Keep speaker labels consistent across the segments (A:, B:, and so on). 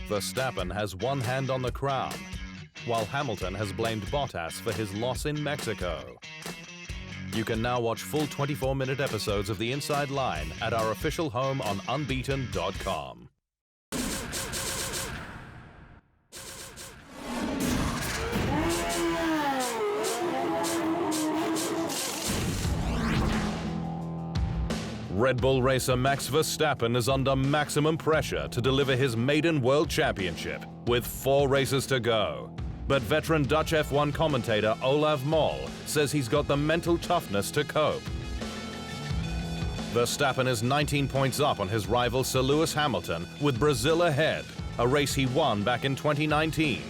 A: Verstappen has one hand on the crown, while Hamilton has blamed Bottas for his loss in Mexico. You can now watch full 24-minute episodes of The Inside Line at our official home on unbeaten.com. Red Bull racer Max Verstappen is under maximum pressure to deliver his maiden World Championship, with 4 races to go. But veteran Dutch F1 commentator Olaf Mol says he's got the mental toughness to cope. Verstappen is 19 points up on his rival Sir Lewis Hamilton, with Brazil ahead, a race he won back in 2019.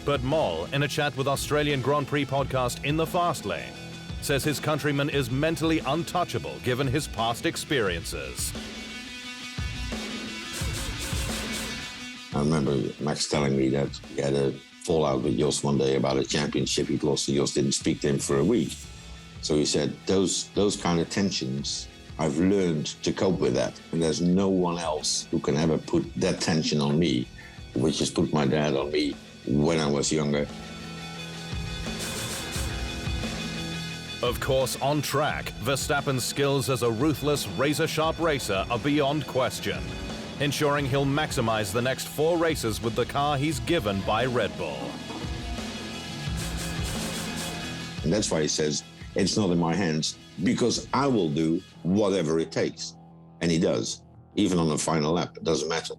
A: But Mol, in a chat with Australian Grand Prix podcast In the Fast Lane, says his countryman is mentally untouchable given his past experiences.
B: I remember Max telling me that he had a fallout with Jos one day about a championship he'd lost, and Jos didn't speak to him for a week. So he said, those kind of tensions, I've learned to cope with that. And there's no one else who can ever put that tension on me, which has put my dad on me when I was younger.
A: Of course, on track, Verstappen's skills as a ruthless, razor-sharp racer are beyond question, ensuring he'll maximize the next 4 races with the car he's given by Red Bull.
B: And that's why he says, it's not in my hands, because I will do whatever it takes. And he does, even on the final lap, it doesn't matter.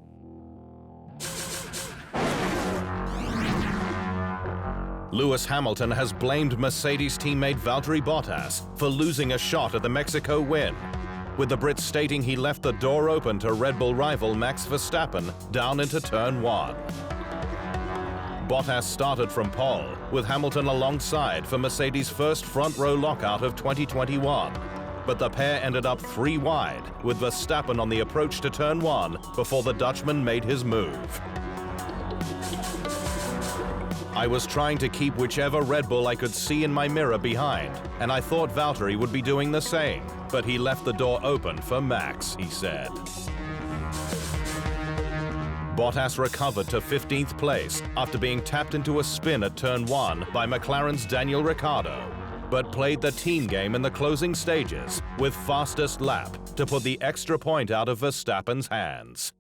A: Lewis Hamilton has blamed Mercedes teammate Valtteri Bottas for losing a shot at the Mexico win, with the Brit stating he left the door open to Red Bull rival Max Verstappen down into turn 1. Bottas started from pole, with Hamilton alongside for Mercedes' first front-row lockout of 2021. But the pair ended up 3 wide, with Verstappen on the approach to turn 1 before the Dutchman made his move. I was trying to keep whichever Red Bull I could see in my mirror behind, and I thought Valtteri would be doing the same, but he left the door open for Max, he said. Bottas recovered to 15th place after being tapped into a spin at turn 1 by McLaren's Daniel Ricciardo, but played the team game in the closing stages with fastest lap to put the extra point out of Verstappen's hands.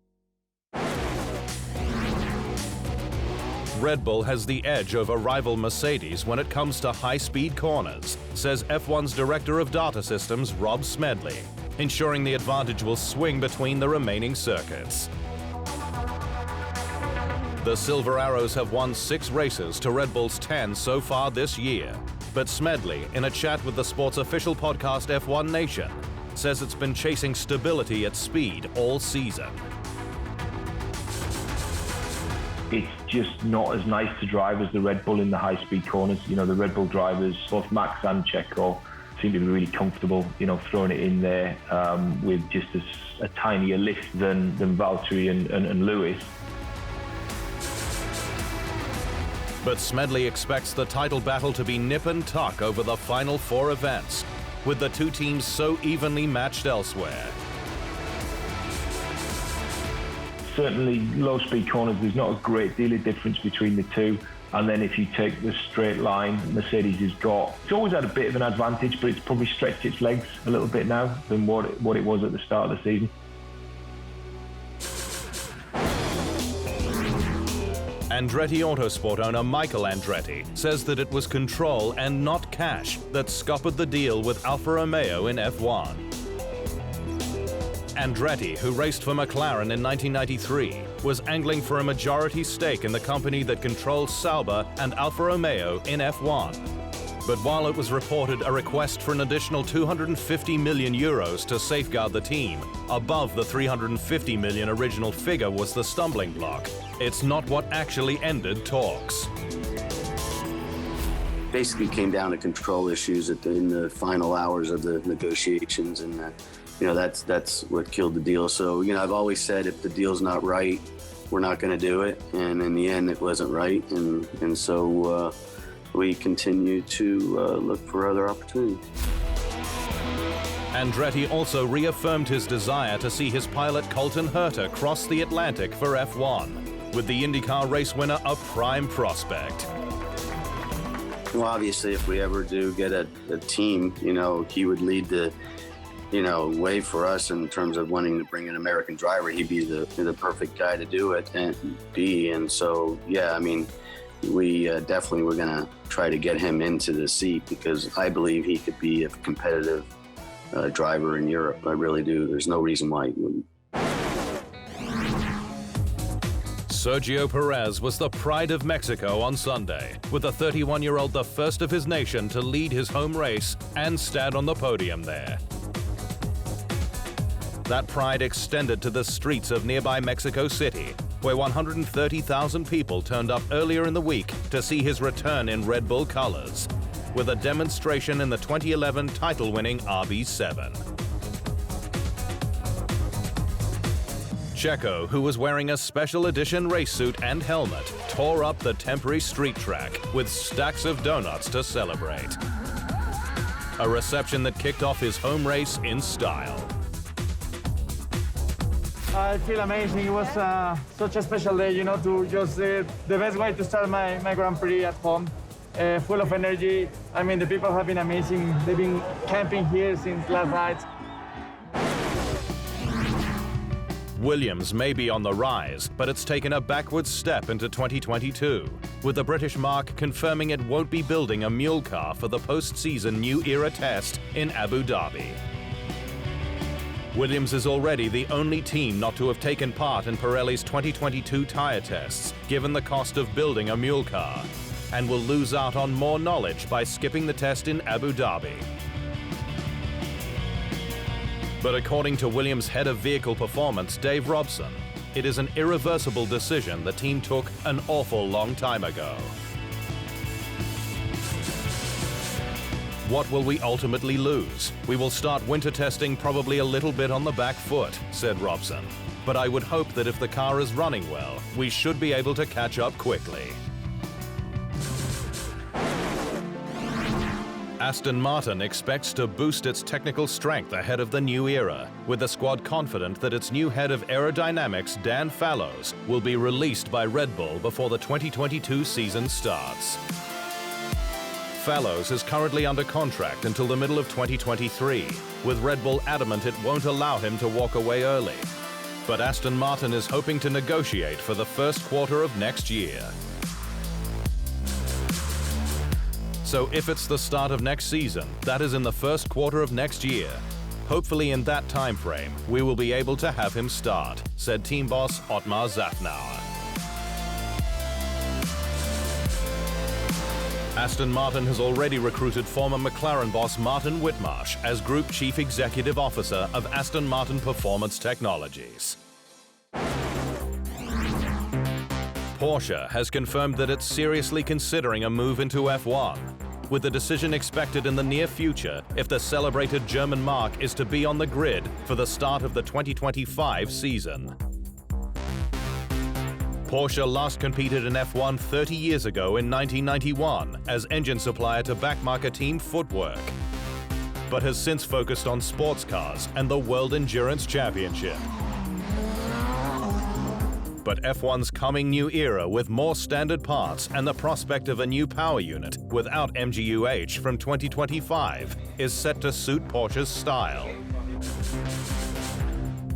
A: Red Bull has the edge over rival Mercedes when it comes to high-speed corners, says F1's Director of Data Systems Rob Smedley, ensuring the advantage will swing between the remaining circuits. The Silver Arrows have won 6 races to Red Bull's 10 so far this year, but Smedley, in a chat with the sport's official podcast F1 Nation, says it's been chasing stability at speed all season.
C: It's just not as nice to drive as the Red Bull in the high-speed corners. You know, the Red Bull drivers, both Max and Checo, seem to be really comfortable, you know, throwing it in there with just a tinier lift than Valtteri and Lewis.
A: But Smedley expects the title battle to be nip and tuck over the final 4 events, with the 2 teams so evenly matched elsewhere.
C: Certainly, low-speed corners, there's not a great deal of difference between the 2. And then if you take the straight line, Mercedes has got... It's always had a bit of an advantage, but it's probably stretched its legs a little bit now than what it was at the start of the season.
A: Andretti Autosport owner Michael Andretti says that it was control and not cash that scuppered the deal with Alfa Romeo in F1. Andretti, who raced for McLaren in 1993, was angling for a majority stake in the company that controls Sauber and Alfa Romeo in F1. But while it was reported a request for an additional 250 million euros to safeguard the team, above the 350 million original figure was the stumbling block. It's not what actually ended talks.
D: Basically came down to control issues in the final hours of the negotiations, and that's what killed the deal. So, I've always said if the deal's not right, we're not going to do it. And in the end, it wasn't right. And so we continue to look for other opportunities.
A: Andretti also reaffirmed his desire to see his pilot Colton Herta cross the Atlantic for F1. with the IndyCar race winner a prime prospect.
D: Well, obviously, if we ever do get a team, he would lead the, way for us in terms of wanting to bring an American driver. He'd be the perfect guy to do it and so, yeah, I mean, we definitely were going to try to get him into the seat because I believe he could be a competitive driver in Europe. I really do. There's no reason why he wouldn't.
A: Sergio Perez was the pride of Mexico on Sunday, with the 31-year-old the first of his nation to lead his home race and stand on the podium there. That pride extended to the streets of nearby Mexico City, where 130,000 people turned up earlier in the week to see his return in Red Bull colors, with a demonstration in the 2011 title-winning RB7. Checo, who was wearing a special edition race suit and helmet, tore up the temporary street track with stacks of donuts to celebrate. A reception that kicked off his home race in style.
E: I feel amazing. It was such a special day, to just the best way to start my Grand Prix at home. Full of energy. I mean, the people have been amazing. They've been camping here since last night.
A: Williams may be on the rise, but it's taken a backward step into 2022, with the British marque confirming it won't be building a mule car for the post-season New Era test in Abu Dhabi. Williams is already the only team not to have taken part in Pirelli's 2022 tyre tests, given the cost of building a mule car, and will lose out on more knowledge by skipping the test in Abu Dhabi. But according to Williams' head of vehicle performance, Dave Robson, it is an irreversible decision the team took an awful long time ago. What will we ultimately lose? We will start winter testing probably a little bit on the back foot, said Robson. But I would hope that if the car is running well, we should be able to catch up quickly. Aston Martin expects to boost its technical strength ahead of the new era, with the squad confident that its new head of aerodynamics, Dan Fallows, will be released by Red Bull before the 2022 season starts. Fallows is currently under contract until the middle of 2023, with Red Bull adamant it won't allow him to walk away early. But Aston Martin is hoping to negotiate for the first quarter of next year. So if it's the start of next season, that is in the first quarter of next year. Hopefully in that time frame, we will be able to have him start, said team boss Otmar Szafnauer. Aston Martin has already recruited former McLaren boss Martin Whitmarsh as Group Chief Executive Officer of Aston Martin Performance Technologies. Porsche has confirmed that it's seriously considering a move into F1, with the decision expected in the near future if the celebrated German marque is to be on the grid for the start of the 2025 season. Porsche last competed in F1 30 years ago in 1991 as engine supplier to backmarker team Footwork, but has since focused on sports cars and the World Endurance Championship. But F1's coming new era with more standard parts and the prospect of a new power unit without MGU-H from 2025 is set to suit Porsche's style.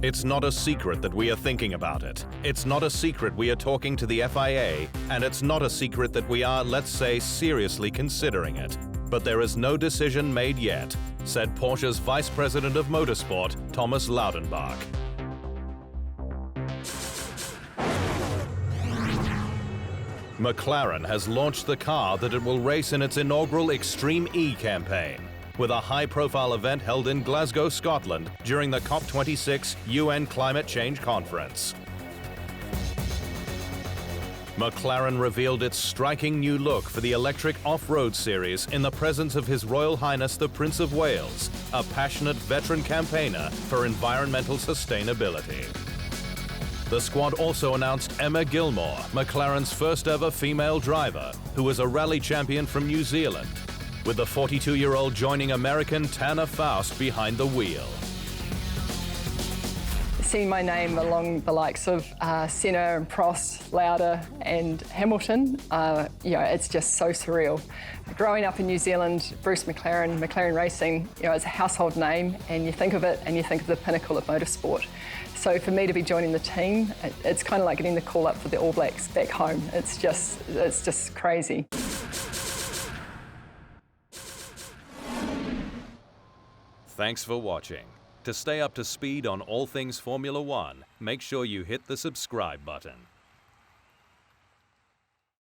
A: It's not a secret that we are thinking about it. It's not a secret we are talking to the FIA, and it's not a secret that we are, let's say, seriously considering it. But there is no decision made yet, said Porsche's Vice President of Motorsport, Thomas Laudenbach. McLaren has launched the car that it will race in its inaugural Extreme E campaign, with a high-profile event held in Glasgow, Scotland during the COP26 UN Climate Change Conference. McLaren revealed its striking new look for the electric off-road series in the presence of His Royal Highness the Prince of Wales, a passionate veteran campaigner for environmental sustainability. The squad also announced Emma Gilmore, McLaren's first-ever female driver, who was a rally champion from New Zealand, with the 42-year-old joining American Tanner Faust behind the wheel.
F: see my name along the likes of Senna and Prost, Lauda and Hamilton, it's just so surreal. Growing up in New Zealand, Bruce McLaren Racing, is a household name, and you think of it and you think of the pinnacle of motorsport. So for me to be joining the team, it's kind of like getting the call up for the All Blacks back home. It's just crazy.
A: Thanks for watching. To stay up to speed on all things Formula One, make sure you hit the subscribe button.